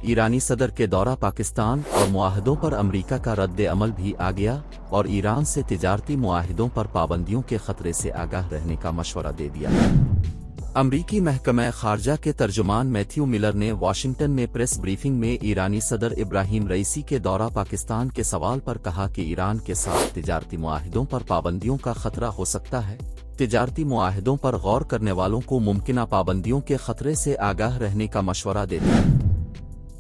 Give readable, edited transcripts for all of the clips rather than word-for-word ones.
ईरानी सदर के दौरा पाकिस्तान और मुआहदों पर अमेरिका का रद्द अमल भी आ गया और ईरान से तिजारती मुआहदों पर पाबंदियों के खतरे से आगाह रहने का मशवरा दे दिया। अमरीकी महकमा खारजा के तर्जुमान मैथ्यू मिलर ने वाशिंगटन में प्रेस ब्रीफिंग में ईरानी सदर इब्राहिम रईसी के दौरा पाकिस्तान के सवाल पर कहा कि ईरान के साथ तिजारती मुआहदों पर पाबंदियों का खतरा हो सकता है। तिजारती मुआहदों पर गौर करने वालों को मुमकिना पाबंदियों के खतरे से आगाह रहने का मशवरा देते।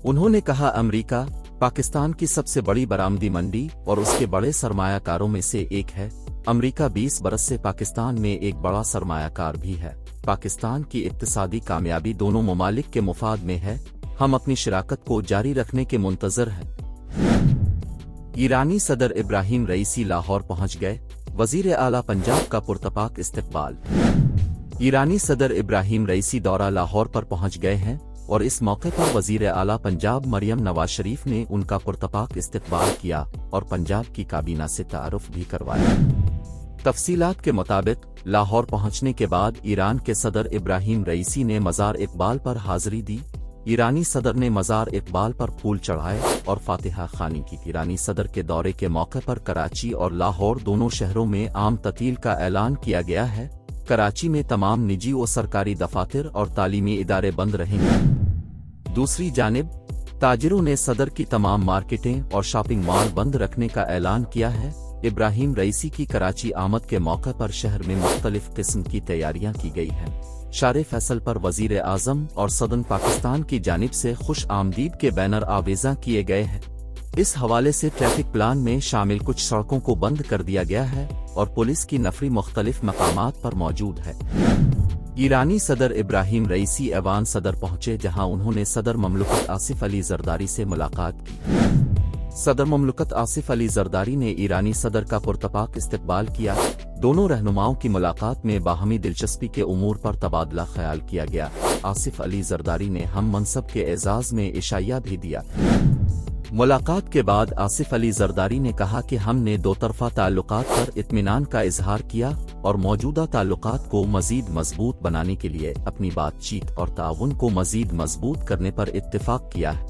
उन्होंने कहा, अमरीका पाकिस्तान की सबसे बड़ी बरामदी मंडी और उसके बड़े सरमायाकारों में से एक है। अमरीका 20 बरस से पाकिस्तान में एक बड़ा सरमायाकार भी है। पाकिस्तान की इक्तिसादी कामयाबी दोनों ममालिक के मुफाद में है। हम अपनी शराकत को जारी रखने के मुंतजर हैं। ईरानी सदर इब्राहिम रईसी लाहौर पहुंच गए, वजीर आला पंजाब का पुरतपाक इस्तकबाल। ईरानी सदर इब्राहिम रईसी दौरा लाहौर पर पहुंच गए हैं और इस मौके पर वजीर आला पंजाब मरियम नवाज शरीफ ने उनका पुरतपाक इस्तकबाल किया और पंजाब की काबीना से तारुफ भी करवाया। तफसीलात के मुताबिक लाहौर पहुंचने के बाद ईरान के सदर इब्राहिम रईसी ने मज़ार इकबाल पर हाजिरी दी। ईरानी सदर ने मज़ार इकबाल पर फूल चढ़ाए और फातिहा खानी की। ईरानी सदर के दौरे के मौके पर कराची और लाहौर दोनों शहरों में आम ततील का ऐलान किया गया है। कराची में तमाम निजी और सरकारी दफातर और तालीमी इदारे बंद रहेंगे। दूसरी जानिब ताजिरों ने सदर की तमाम मार्केटें और शॉपिंग मॉल बंद रखने का ऐलान किया है। इब्राहिम रईसी की कराची आमद के मौके पर शहर में मुख्तलिफ किस्म की तैयारियां की गई हैं। शारे फैसल पर वजीर आजम और सदन पाकिस्तान की जानिब से खुश आमदीद के बैनर आवेजा किए गए हैं। इस हवाले से ट्रैफिक प्लान में शामिल कुछ सड़कों को बंद कर दिया गया है और पुलिस की नफरी मुख्तलिफ मकामात पर मौजूद है। ईरानी सदर इब्राहिम रईसी ऐवान सदर पहुंचे, जहां उन्होंने सदर ममलकत आसिफ अली जरदारी से मुलाकात की। सदर ममलकत आसिफ अली जरदारी ने ईरानी सदर का पुरतपाक इस्तकबाल किया। दोनों रहनुमाओं की मुलाकात में बाहमी दिलचस्पी के उमूर पर तबादला ख्याल किया गया। आसिफ अली जरदारी ने हम मनसब के एजाज में इशाया भी दिया। मुलाकात के बाद आसिफ अली जरदारी ने कहा कि हमने दो तरफा ताल्लुकात पर इत्मीनान का इजहार किया और मौजूदा ताल्लुकात को मजीद मजबूत बनाने के लिए अपनी बातचीत और ताउन को मजीद मजबूत करने पर इत्तिफाक किया है।